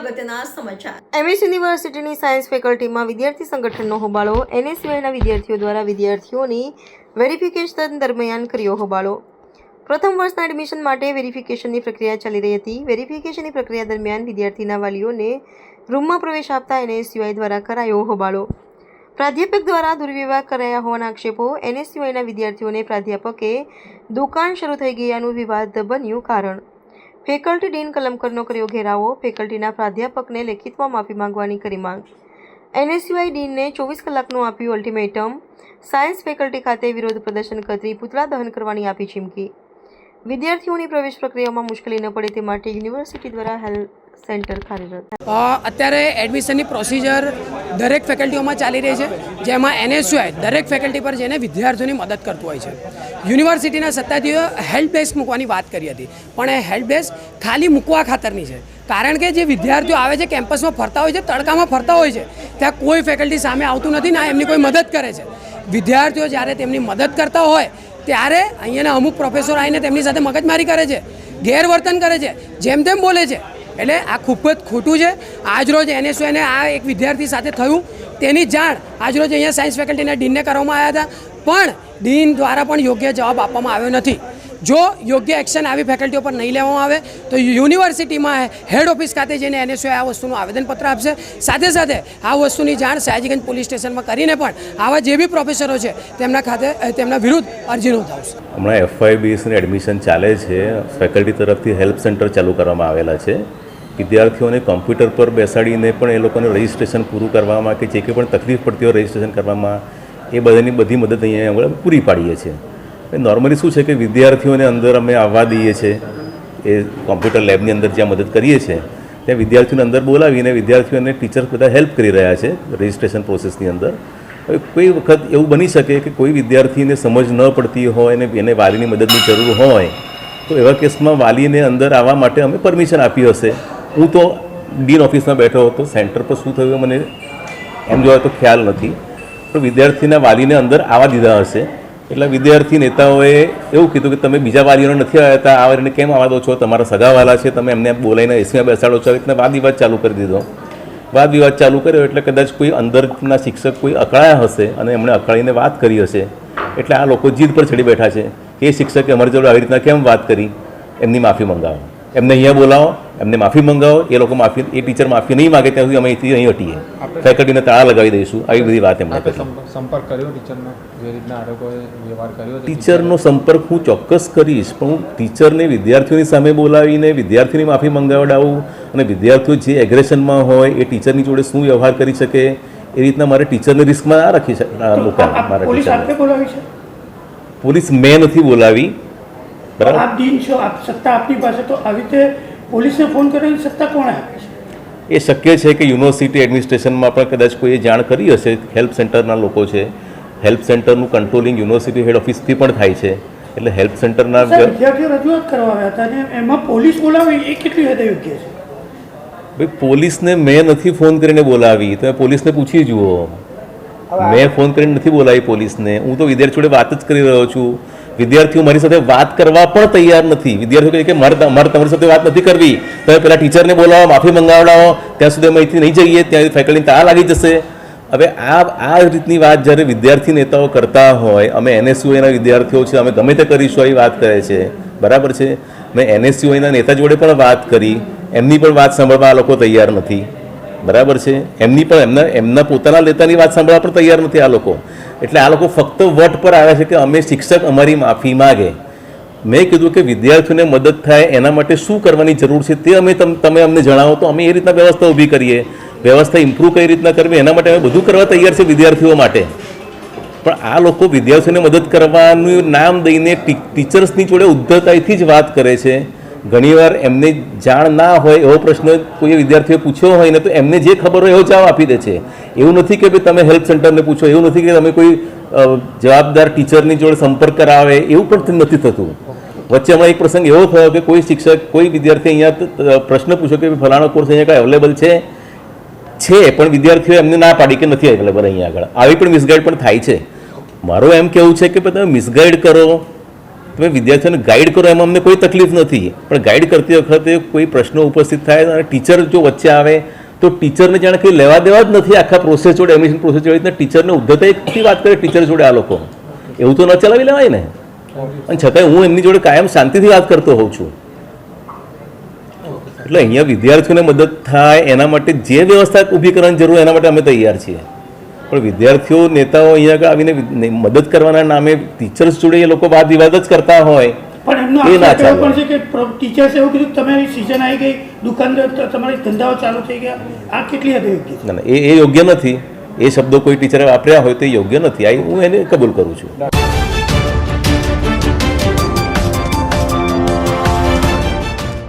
અગત્યના સમાચાર। એમએસ યુનિવર્સિટીની સાયન્સ ફેકલ્ટીમાં વિદ્યાર્થી સંગઠનનો હોબાળો। એનએસયુઆઈના વિદ્યાર્થીઓ દ્વારા વિદ્યાર્થીઓની વેરિફિકેશન દરમિયાન કર્યો હોબાળો। પ્રથમ વર્ષના એડમિશન માટે વેરિફિકેશનની પ્રક્રિયા ચાલી રહી હતી। વેરિફિકેશનની પ્રક્રિયા દરમિયાન વિદ્યાર્થીના વાલીઓને રૂમમાં પ્રવેશ આપતા એનએસયુઆઈ દ્વારા કરાયો હોબાળો। પ્રાધ્યાપક દ્વારા દુર્વ્યવહાર કરાયા હોવાના આક્ષેપો। એનએસયુઆઈના વિદ્યાર્થીઓને પ્રાધ્યાપકે દુકાન શરૂ થઈ ગયાનું વિવાદ બન્યું કારણ। ફેકલ્ટી ડીન કલમકરનો કર્યો ઘેરાવો। ફેકલ્ટીના પ્રાધ્યાપકને લેખિતમાં માફી માંગવાની કરી માંગ। એનએસયુઆઈ ડીનને 24 કલાકનું આપ્યું અલ્ટિમેટમ। સાયન્સ ફેકલ્ટી ખાતે વિરોધ પ્રદર્શન કરી પૂતળા દહન કરવાની આપી ચીમકી। વિદ્યાર્થીઓની પ્રવેશ પ્રક્રિયામાં મુશ્કેલી ન પડે તે માટે યુનિવર્સિટી દ્વારા હેલ્પ સેન્ટર કાર્યરત। અત્યારે એડમિશનની પ્રોસિજર દરેક ફેકલ્ટીઓમાં ચાલી રહી છે, જેમાં એનએસયુઆઈ દરેક ફેકલ્ટી પર જઈને વિદ્યાર્થીઓની મદદ કરતું હોય છે। યુનિવર્સિટીના સત્તાધીશોએ હેલ્પ ડેસ્ક મૂકવાની વાત કરી હતી, પણ એ હેલ્પ ડેસ્ક ખાલી મૂકવા ખાતરની છે, કારણ કે જે વિદ્યાર્થીઓ આવે છે કેમ્પસમાં ફરતા હોય છે, તડકામાં ફરતા હોય છે, ત્યાં કોઈ ફેકલ્ટી સામે આવતું નથી, ના એમની કોઈ મદદ કરે છે। વિદ્યાર્થીઓ જ્યારે તેમની મદદ કરતા હોય ત્યારે અહીંયાના અમુક પ્રોફેસરો આવીને તેમની સાથે મગજમારી કરે છે, ગેરવર્તન કરે છે, જેમ તેમ બોલે છે। એટલે આ ખૂબ જ ખોટું છે। આજરોજ એનએસયુઆઈને આ એક વિદ્યાર્થી સાથે થયું તેની જાણ આજરોજ અહીંયા સાયન્સ ફેકલ્ટીના ડીનને કરવામાં આવ્યા હતા, પણ ડીન દ્વારા પણ યોગ્ય જવાબ આપવામાં આવ્યો નથી। જો યોગ્ય એક્શન આવી ફેકલ્ટીઓ પર નહીં લેવામાં આવે તો યુનિવર્સિટીમાં હેડ ઓફિસ ખાતે જઈને એનએસયુઆઈ આ વસ્તુનું આવેદનપત્ર આપશે। સાથે સાથે આ વસ્તુની જાણ સયાજીગંજ પોલીસ સ્ટેશનમાં કરીને પણ આવા જે બી પ્રોફેસરો છે તેમના ખાતે તેમના વિરુદ્ધ અરજી નોંધાવશે। હમણાં FYBSની એડમિશન ચાલે છે, ફેકલ્ટી તરફથી હેલ્પ સેન્ટર ચાલુ કરવામાં આવેલા છે। વિદ્યાર્થીઓને કોમ્પ્યુટર પર બેસાડીને પણ એ લોકોને રજિસ્ટ્રેશન પૂરું કરવામાં કે જે કંઈ પણ તકલીફ પડતી હોય રજિસ્ટ્રેશન કરવામાં એ બધી મદદ અહીંયા અમે પૂરી પાડીએ છીએ। નોર્મલી શું છે કે વિદ્યાર્થીઓને અંદર અમે આવવા દઈએ છીએ, એ કોમ્પ્યુટર લેબની અંદર જ્યાં મદદ કરીએ છીએ ત્યાં વિદ્યાર્થીઓને અંદર બોલાવીને વિદ્યાર્થીઓને ટીચર્સ બધા હેલ્પ કરી રહ્યા છે રજિસ્ટ્રેશન પ્રોસેસની અંદર। હવે કોઈ વખત એવું બની શકે કે કોઈ વિદ્યાર્થીને સમજ ન પડતી હોય અને એને વાલીની મદદની જરૂર હોય તો એવા કેસમાં વાલીને અંદર આવવા માટે અમે પરમિશન આપી હશે। હું તો ડીન ઓફિસમાં બેઠો હતો, સેન્ટર પર શું થયું મને એમ જોવા તો ખ્યાલ નથી, પણ વિદ્યાર્થીના વાલીને અંદર આવવા દીધા હશે। એટલે વિદ્યાર્થી નેતાઓએ એવું કીધું કે તમે બીજા વાલીઓને નથી આવતા, આ વાલીને કેમ આવવા દો છો, તમારા સગાવાલા છે, તમે એમને બોલાવીને એસીમાં બેસાડો છો। એટલે વાદ વિવાદ ચાલુ કરી દીધો। વાદ વિવાદ ચાલુ કર્યો એટલે કદાચ કોઈ અંદરના શિક્ષક કોઈ અકળાયા હશે અને એમણે અકળાઈને વાત કરી હશે, એટલે આ લોકો જીદ પર ચડી બેઠા છે કે એ શિક્ષકે અમારી જોડે આવી રીતના કેમ વાત કરી, એમની માફી મંગાવો, એમને અહીંયા બોલાવો, એમને માફી મંગાવો। એ લોકો માફી, એ ટીચર માફી નહીં માગે ત્યાં સુધી અમે અહીંથી અહીં હટીએ, ફેકલ્ટીને તાળા લગાવી દઈશું, આવી બધી વાત એમને કરી। સંપર્ક કર્યો ટીચરનો, જે રીતના આરોપોએ વ્યવહાર કર્યો? ટીચરનો સંપર્ક હું ચોક્કસ કરીશ, પણ હું ટીચરને વિદ્યાર્થીઓની સામે બોલાવીને વિદ્યાર્થીની માફી મંગાવડાવું અને વિદ્યાર્થીઓ જે એગ્રેશનમાં હોય એ ટીચરની જોડે શું વ્યવહાર કરી શકે એ રીતના મારે ટીચરને રિસ્કમાં ના રાખી શકે। પોલીસ મેં નથી બોલાવી, બરાબર? આપ ડીન છો, આપ સત્તા આપની પાસે, તો આવી રીતે પોલીસને ફોન કરવાની સત્તા કોણે આપે છે? એ શક્ય છે કે યુનિવર્સિટી એડમિનિસ્ટ્રેશનમાં પણ કદાચ કોઈએ જાણ કરી હશે, હેલ્પ સેન્ટરના લોકો છે, હેલ્પ સેન્ટરનું કંટ્રોલિંગ યુનિવર્સિટી હેડ ઓફિસથી પણ થાય છે, એટલે હેલ્પ સેન્ટરના વિદ્યાર્થીઓ રજૂઆત કરવા આવ્યા હતા અને એમાં પોલીસ બોલાવી એ કેટલી હદે યોગ્ય છે? ભાઈ પોલીસને મેં નથી ફોન કરીને બોલાવી, તમે પોલીસને પૂછી જુઓ। મેં ફોન કરીને નથી બોલાવી પોલીસને, હું તો વિદ્યાર્થીઓ જોડે વાત જ કરી રહ્યો છું। વિદ્યાર્થીઓ મારી સાથે વાત કરવા પણ તૈયાર નથી। વિદ્યાર્થીઓ કહે કે મારે તમારી સાથે વાત નથી કરવી, તમે પહેલાં ટીચરને બોલાવો, માફી મંગાવડાવો, ત્યાં સુધી અમે અહીંથી નહીં જઈએ, ત્યાં ફેકલ્ટીને તાળા લાગી જશે। હવે આ રીતની વાત જ્યારે વિદ્યાર્થી નેતાઓ કરતા હોય, અમે એનએસયુઆઈના વિદ્યાર્થીઓ છે, અમે ગમે તે કરીશું આવી વાત કરે છે, બરાબર છે? મેં એનએસયુઆઈના નેતા જોડે પણ વાત કરી, એમની પણ વાત સાંભળવા આ લોકો તૈયાર નથી, બરાબર છે? એમની પણ એમના પોતાના નેતાની વાત સાંભળવા પણ તૈયાર નથી આ લોકો। એટલે આ લોકો ફક્ત વટ પર આવે છે કે અમે શિક્ષક અમારી માફી માગે। મેં કીધું કે વિદ્યાર્થીઓને મદદ થાય એના માટે શું કરવાની જરૂર છે તે તમે અમને જણાવો તો અમે એ રીતના વ્યવસ્થા ઊભી કરીએ। વ્યવસ્થા ઇમ્પ્રૂવ કઈ રીતના કરવી એના માટે અમે બધું કરવા તૈયાર છે વિદ્યાર્થીઓ માટે, પણ આ લોકો વિદ્યાર્થીઓને મદદ કરવાનું નામ દઈને ટીચર્સની જોડે ઉદ્ધતાઈથી જ વાત કરે છે। ઘણીવાર એમને જાણ ના હોય એવો પ્રશ્ન કોઈ વિદ્યાર્થીએ પૂછ્યો હોય ને તો એમને જે ખબર હોય એવો જવાબ આપી દે છે। એવું નથી કે ભાઈ તમે હેલ્પ સેન્ટરને પૂછો, એવું નથી કે તમે કોઈ જવાબદાર ટીચરની જોડે સંપર્ક કરાવે, એવું પણ નથી થતું। વચ્ચે હમણાં એક પ્રસંગ એવો થયો કે કોઈ શિક્ષક, કોઈ વિદ્યાર્થી અહીંયા પ્રશ્ન પૂછ્યો કે ફલાણો કોર્સ અહીંયા કાંઈ અવેલેબલ છે, પણ વિદ્યાર્થીઓ એમને ના પાડી કે નથી અવેલેબલ અહીંયા આગળ। આવી પણ મિસગાઈડ પણ થાય છે। મારું એમ કહેવું છે કે તમે મિસગાઈડ કરો, તમે વિદ્યાર્થીઓને ગાઈડ કરો એમાં અમને કોઈ તકલીફ નથી, પણ ગાઈડ કરતી વખતે કોઈ પ્રશ્નો ઉપસ્થિત થાય અને ટીચર જો વચ્ચે આવે તો ટીચરને જાણે કંઈ લેવા દેવા જ નથી આખા પ્રોસેસ જોડે, એડમિશન પ્રોસેસ જોડે. ટીચરને ઉદ્ધતા એકથી વાત કરે ટીચર જોડે આ લોકો, એવું તો ન ચલાવી લેવાય ને. અને છતાંય હું એમની જોડે કાયમ શાંતિથી વાત કરતો હોઉં છું. એટલે અહીંયા વિદ્યાર્થીઓને મદદ થાય એના માટે જે વ્યવસ્થા ઊભી કરવાની જરૂર એના માટે અમે તૈયાર છીએ. પણ વિદ્યાર્થીઓ નેતાઓ અહીંયા આગળ આવીને મદદ કરવાના નામે ટીચર્સ જોડે એ લોકો વાદ વિવાદ જ કરતા હોય પણ એમનો એ ના આક્ષેપ એવો ચાલે. પણ છે કે ટીચર્સે એવું કીધું કે તમારી સિઝન આવી ગઈ, દુકાનદાર તમારી ધંધાઓ ચાલુ થઈ ગયા, આ કેટલી હદે યોગ્ય છે? ના ના, એ યોગ્ય નથી. એ શબ્દો કોઈ ટીચરે વાપર્યા હોય તો એ યોગ્ય નથી. આ હું એને કબૂલ કરું છું.